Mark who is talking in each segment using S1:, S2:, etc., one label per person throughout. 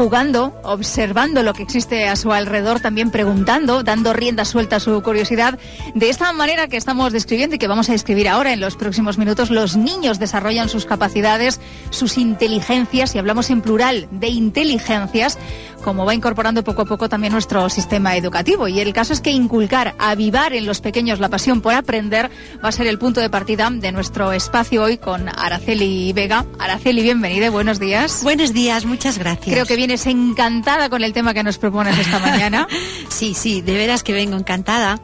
S1: jugando, observando lo que existe a su alrededor, también preguntando, dando rienda suelta a su curiosidad. De esta manera que estamos describiendo y que vamos a describir ahora en los próximos minutos, los niños desarrollan sus capacidades, sus inteligencias, y hablamos en plural de inteligencias, como va incorporando poco a poco también nuestro sistema educativo. Y el caso es que inculcar, avivar en los pequeños la pasión por aprender va a ser el punto de partida de nuestro espacio hoy con Araceli Vega. Araceli, bienvenida, buenos días.
S2: Buenos días, muchas gracias.
S1: Creo que vienes encantada con el tema que nos propones esta mañana.
S2: Sí, de veras que vengo encantada,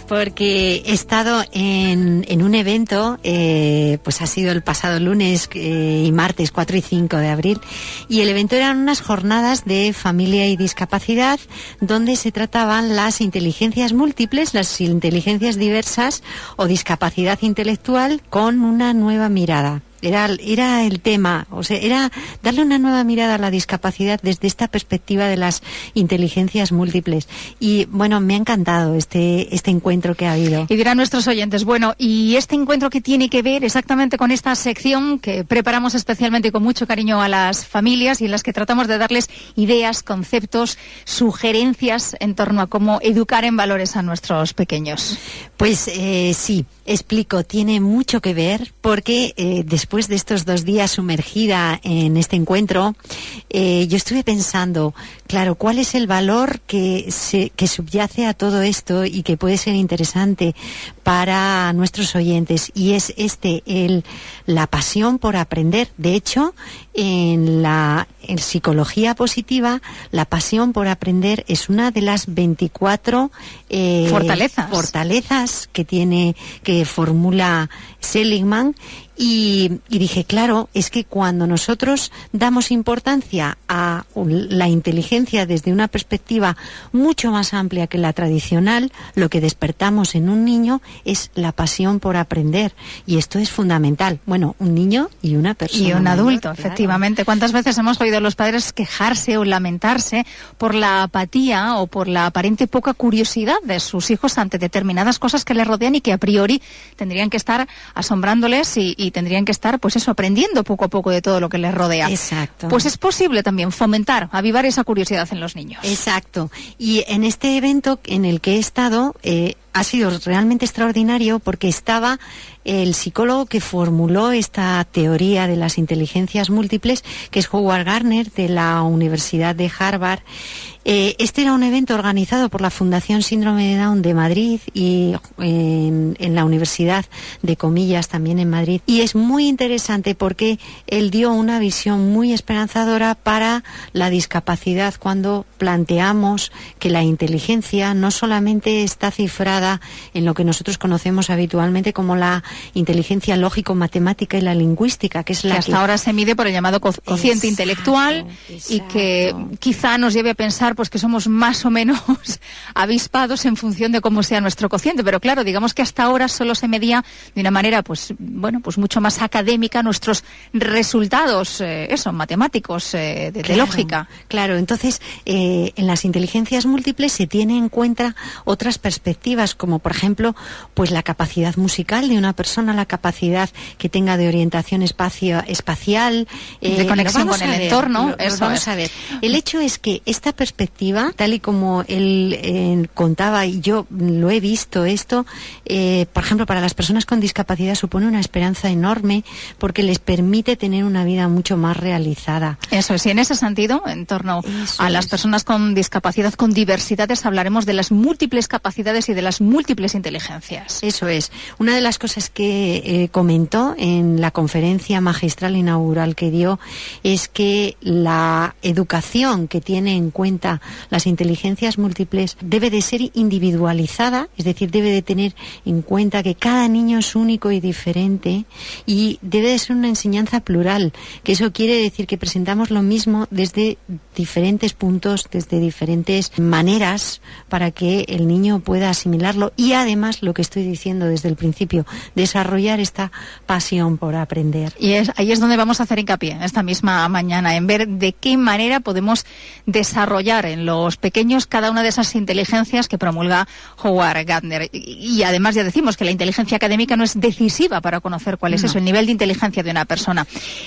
S2: porque he estado en un evento, pues ha sido el pasado lunes y martes 4 y 5 de abril, y el evento eran unas jornadas de familia y discapacidad donde se trataban las inteligencias múltiples, las inteligencias diversas o discapacidad intelectual con una nueva mirada. Era el tema, o sea, era darle una nueva mirada a la discapacidad desde esta perspectiva de las inteligencias múltiples. Y bueno, me ha encantado este encuentro que ha habido.
S1: Y dirán nuestros oyentes, bueno, ¿y este encuentro qué tiene que ver exactamente con esta sección que preparamos especialmente y con mucho cariño a las familias, y en las que tratamos de darles ideas, conceptos, sugerencias en torno a cómo educar en valores a nuestros pequeños?
S2: Pues sí, explico, tiene mucho que ver, porque después de estos 2 días sumergida en este encuentro, yo estuve pensando, claro, ¿cuál es el valor que subyace a todo esto y que puede ser interesante para nuestros oyentes? Y es la pasión por aprender. De hecho, en psicología positiva, la pasión por aprender es una de las 24 fortalezas que formula Seligman. Y dije, claro, es que cuando nosotros damos importancia a la inteligencia desde una perspectiva mucho más amplia que la tradicional, lo que despertamos en un niño es la pasión por aprender. Y esto es fundamental. Bueno, un niño y una persona.
S1: Y un adulto,
S2: mayor,
S1: efectivamente. Claro. ¿Cuántas veces hemos oído a los padres quejarse o lamentarse por la apatía o por la aparente poca curiosidad de sus hijos ante determinadas cosas que les rodean y que a priori tendrían que estar asombrándoles y tendrían que estar, pues eso, aprendiendo poco a poco de todo lo que les rodea?
S2: Exacto.
S1: Pues es posible también fomentar, avivar esa curiosidad en los niños.
S2: Exacto. Y en este evento en el que he estado, ha sido realmente extraordinario, porque estaba el psicólogo que formuló esta teoría de las inteligencias múltiples, que es Howard Gardner, de la Universidad de Harvard. Este era un evento organizado por la Fundación Síndrome de Down de Madrid y en la Universidad de Comillas, también en Madrid. Y es muy interesante porque él dio una visión muy esperanzadora para la discapacidad, cuando planteamos que la inteligencia no solamente está cifrada en lo que nosotros conocemos habitualmente como la inteligencia lógico-matemática y la lingüística, que es la que
S1: hasta ahora se mide por el llamado cociente intelectual, y que quizá nos lleve a pensar pues que somos más o menos avispados en función de cómo sea nuestro cociente. Pero claro, digamos que hasta ahora solo se medía de una manera pues mucho más académica nuestros resultados matemáticos, de lógica.
S2: Claro, entonces en las inteligencias múltiples se tiene en cuenta otras perspectivas, como por ejemplo pues la capacidad musical de una persona, la capacidad que tenga de orientación espacial,
S1: de conexión con el entorno.
S2: Vamos a ver. El hecho es que esta perspectiva, tal y como él contaba, y yo lo he visto esto, por ejemplo, para las personas con discapacidad supone una esperanza enorme, porque les permite tener una vida mucho más realizada.
S1: Eso es, y en ese sentido, en torno a las personas con discapacidad, con diversidades, hablaremos de las múltiples capacidades y de las múltiples inteligencias.
S2: Eso es. Una de las cosas que comentó en la conferencia magistral inaugural que dio es que la educación que tiene en cuenta las inteligencias múltiples debe de ser individualizada, es decir, debe de tener en cuenta que cada niño es único y diferente, y debe de ser una enseñanza plural, que eso quiere decir que presentamos lo mismo desde diferentes puntos, desde diferentes maneras, para que el niño pueda asimilar mejorarlo y además, lo que estoy diciendo desde el principio, desarrollar esta pasión por aprender.
S1: Y ahí es donde vamos a hacer hincapié esta misma mañana, en ver de qué manera podemos desarrollar en los pequeños cada una de esas inteligencias que promulga Howard Gardner. Y además ya decimos que la inteligencia académica no es decisiva para conocer cuál es eso, el nivel de inteligencia de una persona.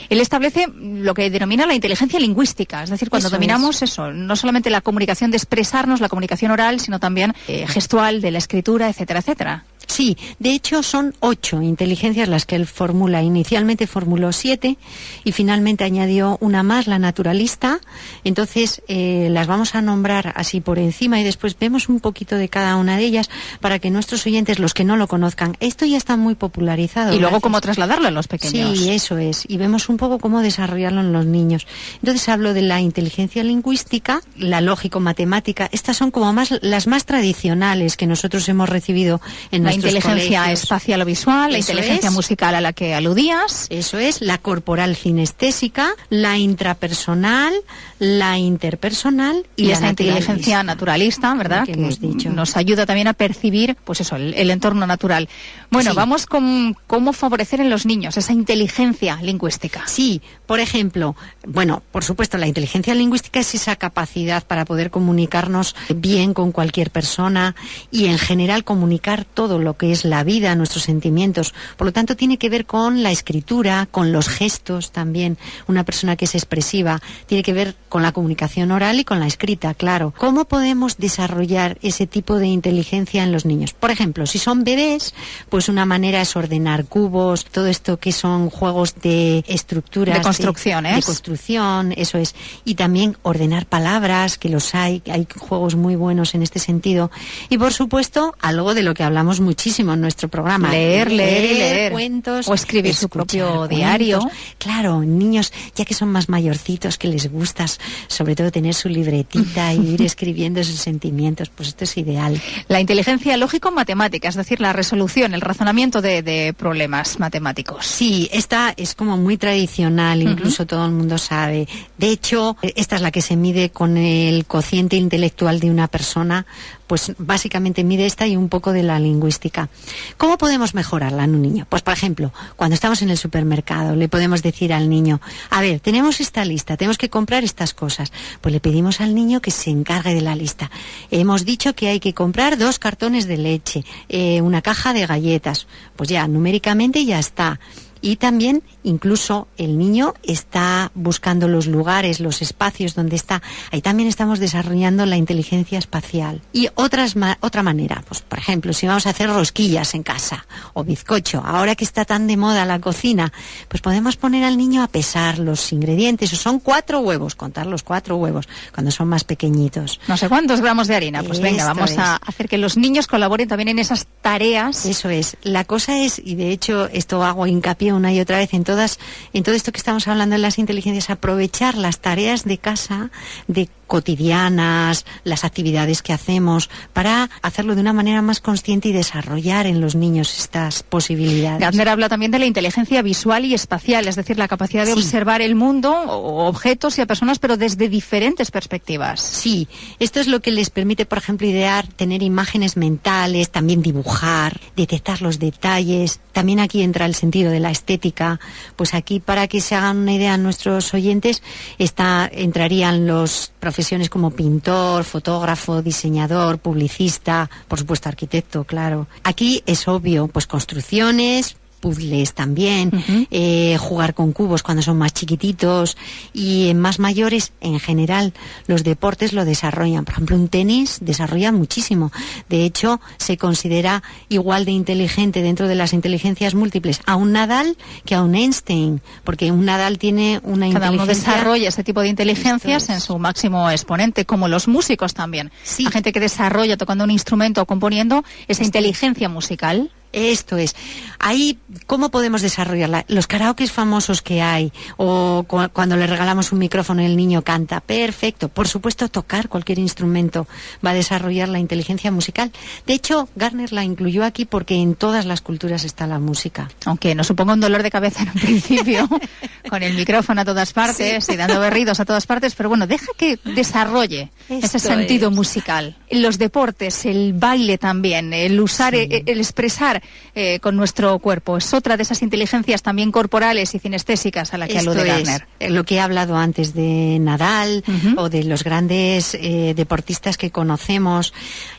S1: Él establece lo que denomina la inteligencia lingüística, es decir, cuando dominamos eso, no solamente la comunicación de expresarnos, la comunicación oral, sino también gestual, de la escritura, etcétera, etcétera.
S2: Sí, de hecho son 8 inteligencias las que él formula. Inicialmente formuló 7 y finalmente añadió una más, la naturalista. Entonces las vamos a nombrar así por encima y después vemos un poquito de cada una de ellas para que nuestros oyentes, los que no lo conozcan, esto ya está muy popularizado.
S1: Y luego cómo trasladarlo a los pequeños.
S2: Sí, eso es. Y vemos un poco cómo desarrollarlo en los niños. Entonces hablo de la inteligencia lingüística, la lógico-matemática. Estas son como las más tradicionales que nosotros hemos recibido en nuestros
S1: inteligencia
S2: colegios.
S1: Espacial o visual, la
S2: Eso
S1: inteligencia musical a la que aludías.
S2: Eso es, la corporal cinestésica, la intrapersonal, la interpersonal y
S1: esa inteligencia naturalista, ¿verdad?
S2: Que hemos dicho.
S1: Nos ayuda también a percibir, pues eso, el entorno natural. Bueno,
S2: sí.
S1: Vamos con cómo favorecer en los niños esa inteligencia lingüística.
S2: Sí, por ejemplo, bueno, por supuesto, la inteligencia lingüística es esa capacidad para poder comunicarnos bien con cualquier persona y en general comunicar todo lo que es la vida, nuestros sentimientos. Por lo tanto, tiene que ver con la escritura, con los gestos también. Una persona que es expresiva tiene que ver con la comunicación oral y con la escrita, claro. ¿Cómo podemos desarrollar ese tipo de inteligencia en los niños? Por ejemplo, si son bebés, pues una manera es ordenar cubos, todo esto que son juegos de estructuras.
S1: De construcciones.
S2: De construcción, eso es. Y también ordenar palabras, que los hay juegos muy buenos en este sentido. Y por supuesto, algo de lo que hablamos muchísimo en nuestro programa.
S1: Leer
S2: cuentos.
S1: O escribir su propio diario.
S2: Claro, niños, ya que son más mayorcitos, que les gusta sobre todo tener su libretita y ir escribiendo sus sentimientos, pues esto es ideal.
S1: La inteligencia lógico-matemática, es decir, la resolución, el razonamiento de problemas matemáticos.
S2: Sí, esta es como muy tradicional, incluso todo el mundo sabe. De hecho, esta es la que se mide con el cociente intelectual de una persona, pues básicamente mide esta y un poco de la lingüística. ¿Cómo podemos mejorarla en un niño? Pues por ejemplo, cuando estamos en el supermercado, le podemos decir al niño, a ver, tenemos esta lista, tenemos que comprar estas cosas. Pues le pedimos al niño que se encargue de la lista. Hemos dicho que hay que comprar 2 cartones de leche, una caja de galletas. Pues ya, numéricamente ya está. Y también, incluso, el niño está buscando los lugares, los espacios donde está. Ahí también estamos desarrollando la inteligencia espacial. Y otra manera, pues por ejemplo, si vamos a hacer rosquillas en casa o bizcocho, ahora que está tan de moda la cocina, pues podemos poner al niño a pesar los ingredientes. Son 4 huevos, contar los 4 huevos cuando son más pequeñitos.
S1: No sé cuántos gramos de harina. Pues venga, vamos a hacer que los niños colaboren también en esas tareas.
S2: Eso es. La cosa es, y de hecho esto hago hincapié una y otra vez en todo esto que estamos hablando de las inteligencias, aprovechar las tareas de casa, de cotidianas, las actividades que hacemos, para hacerlo de una manera más consciente y desarrollar en los niños estas posibilidades.
S1: Gardner habla también de la inteligencia visual y espacial, es decir, la capacidad de observar el mundo, o objetos y a personas, pero desde diferentes perspectivas.
S2: Sí, esto es lo que les permite, por ejemplo, idear, tener imágenes mentales, también dibujar, detectar los detalles. También aquí entra el sentido de la estética. Pues aquí, para que se hagan una idea nuestros oyentes, entrarían los profesiones como pintor, fotógrafo, diseñador, publicista, por supuesto arquitecto, claro. Aquí es obvio, pues construcciones, puzzles también, jugar con cubos cuando son más chiquititos, y en más mayores, en general, los deportes lo desarrollan. Por ejemplo, un tenis desarrolla muchísimo. De hecho, se considera igual de inteligente dentro de las inteligencias múltiples a un Nadal que a un Einstein, porque un Nadal tiene una inteligencia...
S1: Cada uno desarrolla este tipo de inteligencias en su máximo exponente, como los músicos también.
S2: Sí.
S1: La gente que desarrolla tocando un instrumento o componiendo esa inteligencia musical.
S2: Esto es. Ahí, ¿cómo podemos desarrollarla? Los karaokes famosos que hay, o cuando le regalamos un micrófono y el niño canta, perfecto. Por supuesto, tocar cualquier instrumento va a desarrollar la inteligencia musical. De hecho, Gardner la incluyó aquí porque en todas las culturas está la música.
S1: Aunque nos suponga un dolor de cabeza en un principio, con el micrófono a todas partes y dando berridos a todas partes, pero bueno, deja que desarrolle ese sentido musical. Los deportes, el baile también, el usar, el expresar con nuestro cuerpo, es otra de esas inteligencias también corporales y cinestésicas a la que alude Gardner.
S2: Lo que he hablado antes de Nadal o de los grandes deportistas que conocemos.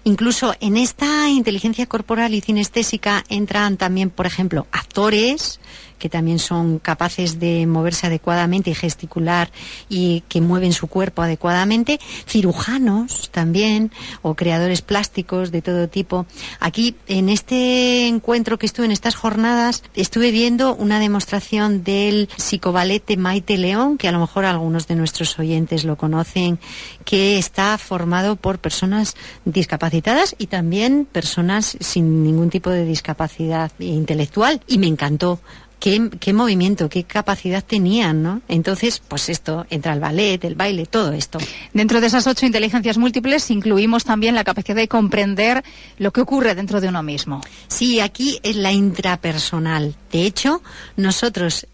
S2: Incluso en esta inteligencia corporal y cinestésica entran también, por ejemplo, actores que también son capaces de moverse adecuadamente y gesticular y que mueven su cuerpo adecuadamente, cirujanos también, o creadores plásticos de todo tipo. Aquí, en este encuentro que estuve, en estas jornadas, estuve viendo una demostración del psicoballet de Maite León, que a lo mejor algunos de nuestros oyentes lo conocen, que está formado por personas discapacitadas y también personas sin ningún tipo de discapacidad intelectual, y me encantó. Qué movimiento, qué capacidad tenían, ¿no? Entonces, pues esto, entra el ballet, el baile, todo esto.
S1: Dentro de esas 8 inteligencias múltiples incluimos también la capacidad de comprender lo que ocurre dentro de uno mismo.
S2: Sí, aquí es la intrapersonal. De hecho, nosotros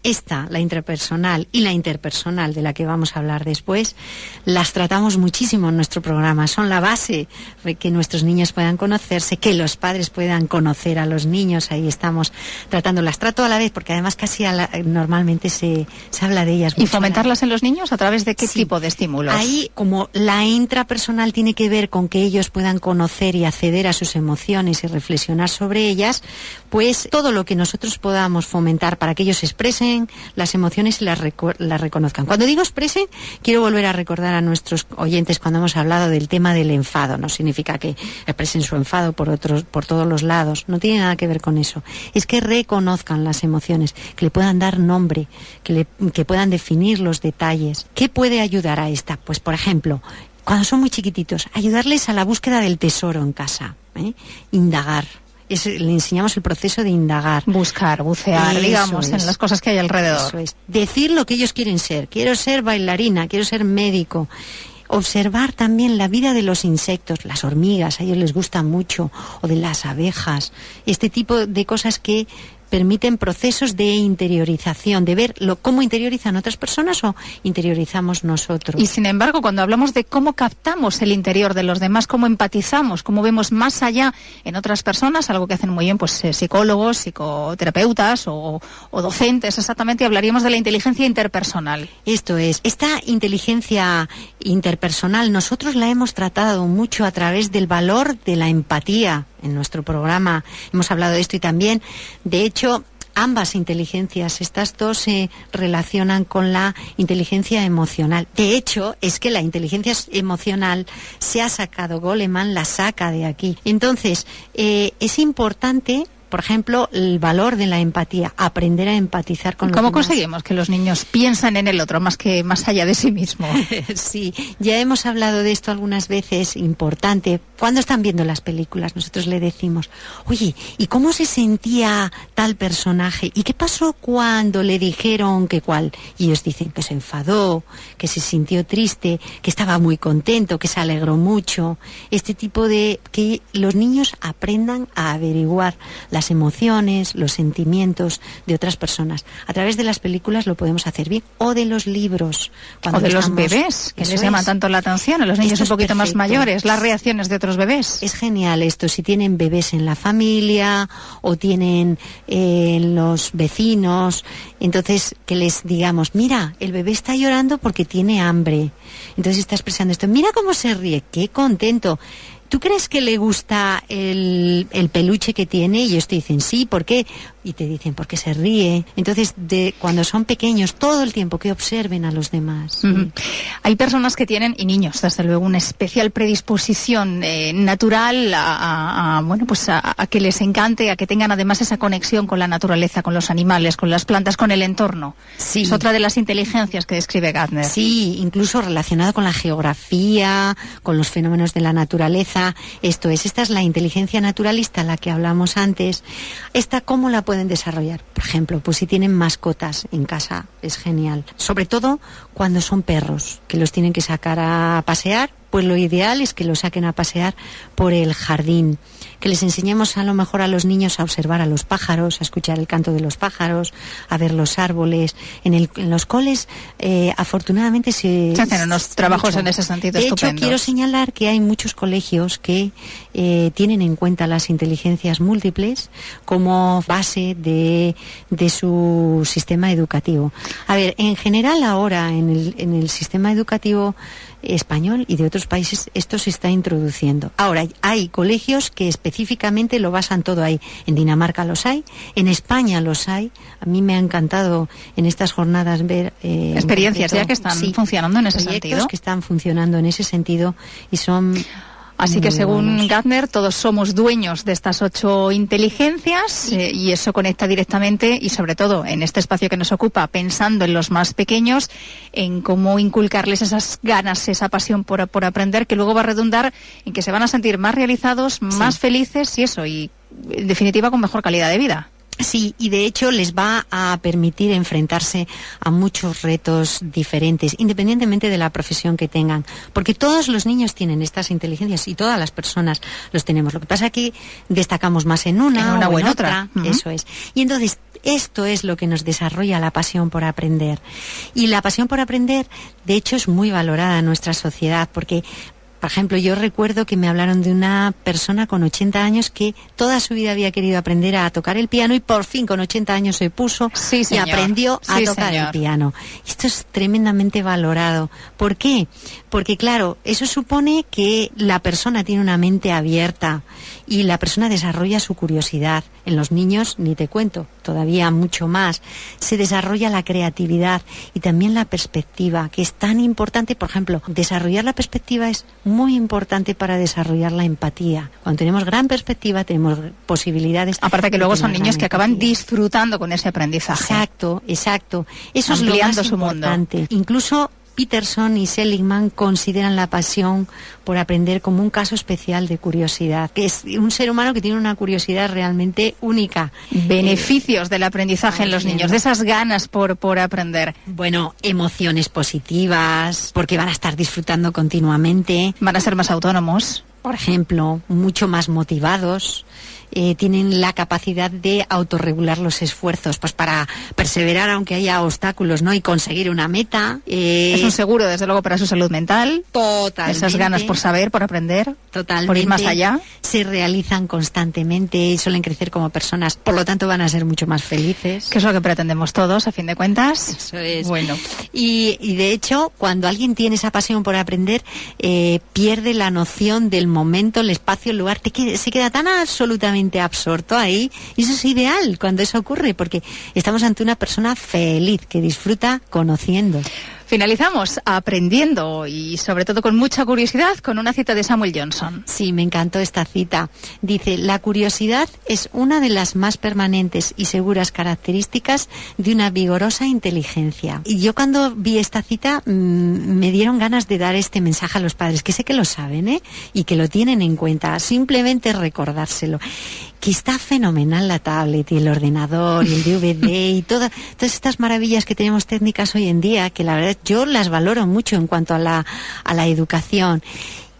S2: la intrapersonal y la interpersonal, de la que vamos a hablar después, las tratamos muchísimo en nuestro programa. Son la base de que nuestros niños puedan conocerse, que los padres puedan conocer a los niños. Ahí estamos tratándolas. Trato a la vez, porque además casi normalmente se habla de ellas mucho.
S1: ¿Y fomentarlas en los niños a través de qué tipo de estímulos?
S2: Ahí, como la intrapersonal tiene que ver con que ellos puedan conocer y acceder a sus emociones y reflexionar sobre ellas, pues todo lo que nosotros podamos fomentar para que ellos expresen las emociones y las reconozcan. Cuando digo expresen, quiero volver a recordar a nuestros oyentes cuando hemos hablado del tema del enfado. No significa que expresen su enfado por todos los lados. No tiene nada que ver con eso. Es que reconozcan las emociones, que le puedan dar nombre, que puedan definir los detalles. ¿Qué puede ayudar a esta? Pues, por ejemplo, cuando son muy chiquititos, ayudarles a la búsqueda del tesoro en casa, indagar. Le enseñamos el proceso de indagar.
S1: Buscar, bucear, digamos, en las cosas que hay alrededor.
S2: Eso es. Decir lo que ellos quieren ser. Quiero ser bailarina, quiero ser médico. Observar también la vida de los insectos, las hormigas, a ellos les gusta mucho, o de las abejas. Este tipo de cosas que permiten procesos de interiorización, de ver cómo interiorizan otras personas o interiorizamos nosotros.
S1: Y sin embargo, cuando hablamos de cómo captamos el interior de los demás, cómo empatizamos, cómo vemos más allá en otras personas, algo que hacen muy bien pues psicólogos, psicoterapeutas o docentes, exactamente, hablaríamos de la inteligencia interpersonal.
S2: Esto es, esta inteligencia interpersonal nosotros la hemos tratado mucho a través del valor de la empatía. En nuestro programa hemos hablado de esto y también, de hecho, ambas inteligencias, estas dos se relacionan con la inteligencia emocional. De hecho, es que la inteligencia emocional se ha sacado, Goleman la saca de aquí. Entonces, es importante, por ejemplo, el valor de la empatía, aprender a empatizar con los demás.
S1: ¿Cómo conseguimos que los niños piensen en el otro más allá de sí mismo?
S2: Sí, ya hemos hablado de esto algunas veces, importante. Cuando están viendo las películas, nosotros le decimos, oye, ¿y cómo se sentía tal personaje? ¿Y qué pasó cuando le dijeron que cuál? Y ellos dicen que se enfadó, que se sintió triste, que estaba muy contento, que se alegró mucho. Este tipo de... que los niños aprendan a averiguar las emociones, los sentimientos de otras personas. A través de las películas lo podemos hacer bien, o de los libros.
S1: O de los bebés, que les llama tanto la atención, a los niños un poquito más mayores, las reacciones de otros bebés.
S2: Es genial esto, si tienen bebés en la familia o tienen los vecinos, entonces que les digamos, mira, el bebé está llorando porque tiene hambre. Entonces está expresando esto, mira cómo se ríe, qué contento. ¿Tú crees que le gusta el peluche que tiene? Y ellos te dicen, sí, ¿por qué? Y te dicen, porque se ríe. Entonces, cuando son pequeños, todo el tiempo que observen a los demás.
S1: Uh-huh. Hay personas que tienen, y niños, desde luego, una especial predisposición natural a que les encante, a que tengan además esa conexión con la naturaleza, con los animales, con las plantas, con el entorno.
S2: Sí.
S1: Es otra de las inteligencias que describe Gardner.
S2: Sí, incluso relacionado con la geografía, con los fenómenos de la naturaleza. Esta es la inteligencia naturalista, la que hablamos antes. ¿Cómo la pueden desarrollar? Por ejemplo, pues si tienen mascotas en casa, es genial. Sobre todo cuando son perros, que los tienen que sacar a pasear, pues lo ideal es que lo saquen a pasear por el jardín, que les enseñemos a lo mejor a los niños a observar a los pájaros, a escuchar el canto de los pájaros, a ver los árboles. En los coles, afortunadamente, se
S1: hacen unos trabajos en ese sentido estupendos.
S2: De hecho, quiero señalar que hay muchos colegios que tienen en cuenta las inteligencias múltiples como base de su sistema educativo. A ver, en general ahora en el sistema educativo español y de otros países esto se está introduciendo. Ahora, hay colegios que específicamente lo basan todo ahí. En Dinamarca los hay, en España los hay. A mí me ha encantado en estas jornadas ver
S1: experiencias ya que están funcionando en ese sentido.
S2: Que están funcionando en ese sentido y son...
S1: Así que según Gardner, todos somos dueños de estas 8 inteligencias y eso conecta directamente y sobre todo en este espacio que nos ocupa, pensando en los más pequeños, en cómo inculcarles esas ganas, esa pasión por aprender, que luego va a redundar en que se van a sentir más realizados, más felices y eso, y en definitiva con mejor calidad de vida.
S2: Sí, y de hecho les va a permitir enfrentarse a muchos retos diferentes, independientemente de la profesión que tengan, porque todos los niños tienen estas inteligencias y todas las personas los tenemos. Lo que pasa es que destacamos más en una o en otra. Eso es. Y entonces esto es lo que nos desarrolla la pasión por aprender. Y la pasión por aprender, de hecho, es muy valorada en nuestra sociedad, porque... Por ejemplo, yo recuerdo que me hablaron de una persona con 80 años que toda su vida había querido aprender a tocar el piano y por fin con 80 años se puso y aprendió a tocar el piano. Esto es tremendamente valorado. ¿Por qué? Porque, claro, eso supone que la persona tiene una mente abierta y la persona desarrolla su curiosidad. En los niños, ni te cuento, todavía mucho más. Se desarrolla la creatividad y también la perspectiva, que es tan importante. Por ejemplo, desarrollar la perspectiva es muy importante para desarrollar la empatía. Cuando tenemos gran perspectiva, tenemos posibilidades.
S1: Aparte que luego son niños que acaban disfrutando con ese aprendizaje.
S2: Exacto. Eso es lo más importante. Incluso Peterson y Seligman consideran la pasión por aprender como un caso especial de curiosidad, que es un ser humano que tiene una curiosidad realmente única.
S1: Beneficios del aprendizaje en los niños, de esas ganas por aprender.
S2: Bueno, emociones positivas, porque van a estar disfrutando continuamente.
S1: Van a ser más autónomos.
S2: Por ejemplo, mucho más motivados. Tienen la capacidad de autorregular los esfuerzos, pues para perseverar aunque haya obstáculos, ¿no? Y conseguir una meta.
S1: Es un seguro, desde luego, para su salud mental.
S2: Totalmente.
S1: Esas ganas por saber, por aprender.
S2: Totalmente.
S1: Por ir más allá.
S2: Se realizan constantemente y suelen crecer como personas, por lo tanto van a ser mucho más felices.
S1: Que es lo que pretendemos todos, a fin de cuentas.
S2: Eso es.
S1: Bueno.
S2: Y de hecho, cuando alguien tiene esa pasión por aprender, pierde la noción del momento, el espacio, el lugar, se queda tan absolutamente absorto ahí, y eso es ideal cuando eso ocurre, porque estamos ante una persona feliz que disfruta conociendo.
S1: Finalizamos aprendiendo y sobre todo con mucha curiosidad con una cita de Samuel Johnson.
S2: Sí, me encantó esta cita. Dice: la curiosidad es una de las más permanentes y seguras características de una vigorosa inteligencia. Y yo cuando vi esta cita me dieron ganas de dar este mensaje a los padres, que sé que lo saben, y que lo tienen en cuenta. Simplemente recordárselo. Que está fenomenal la tablet y el ordenador y el DVD y todas estas maravillas que tenemos técnicas hoy en día, que la verdad yo las valoro mucho en cuanto a la educación.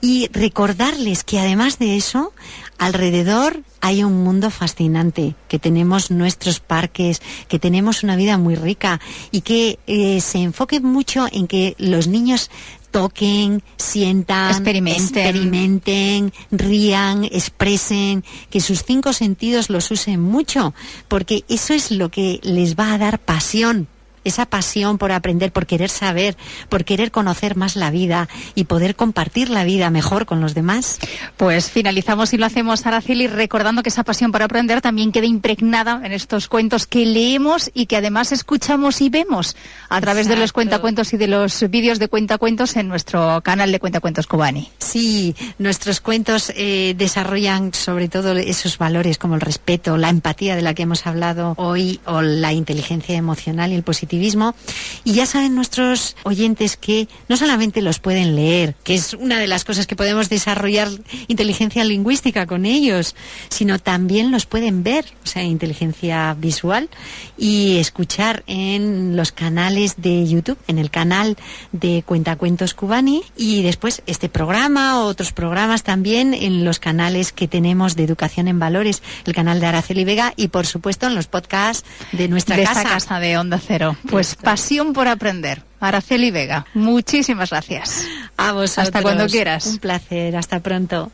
S2: Y recordarles que además de eso, alrededor hay un mundo fascinante, que tenemos nuestros parques, que tenemos una vida muy rica y que se enfoque mucho en que los niños toquen, sientan, experimenten, rían, expresen, que sus 5 sentidos los usen mucho, porque eso es lo que les va a dar pasión. Esa pasión por aprender, por querer saber, por querer conocer más la vida y poder compartir la vida mejor con los demás.
S1: Pues finalizamos y lo hacemos, Araceli, recordando que esa pasión por aprender también queda impregnada en estos cuentos que leemos y que además escuchamos y vemos a través de los cuentacuentos y de los vídeos de cuentacuentos en nuestro canal de Cuentacuentos Cubani.
S2: Sí, nuestros cuentos desarrollan sobre todo esos valores como el respeto, la empatía de la que hemos hablado hoy, o la inteligencia emocional y el positivismo positivismo. Y ya saben nuestros oyentes que no solamente los pueden leer, que es una de las cosas que podemos desarrollar inteligencia lingüística con ellos, sino también los pueden ver, o sea, inteligencia visual, y escuchar en los canales de YouTube, en el canal de Cuentacuentos Cubani, y después este programa, otros programas también en los canales que tenemos de Educación en Valores, el canal de Araceli Vega, y por supuesto en los podcasts de nuestra casa.
S1: Esta casa de Onda Cero. Pues pasión por aprender. Araceli Vega, muchísimas gracias.
S2: A vosotros.
S1: Hasta cuando quieras.
S2: Un placer, hasta pronto.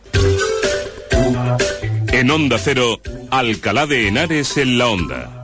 S3: En Onda Cero, Alcalá de Henares en la Onda.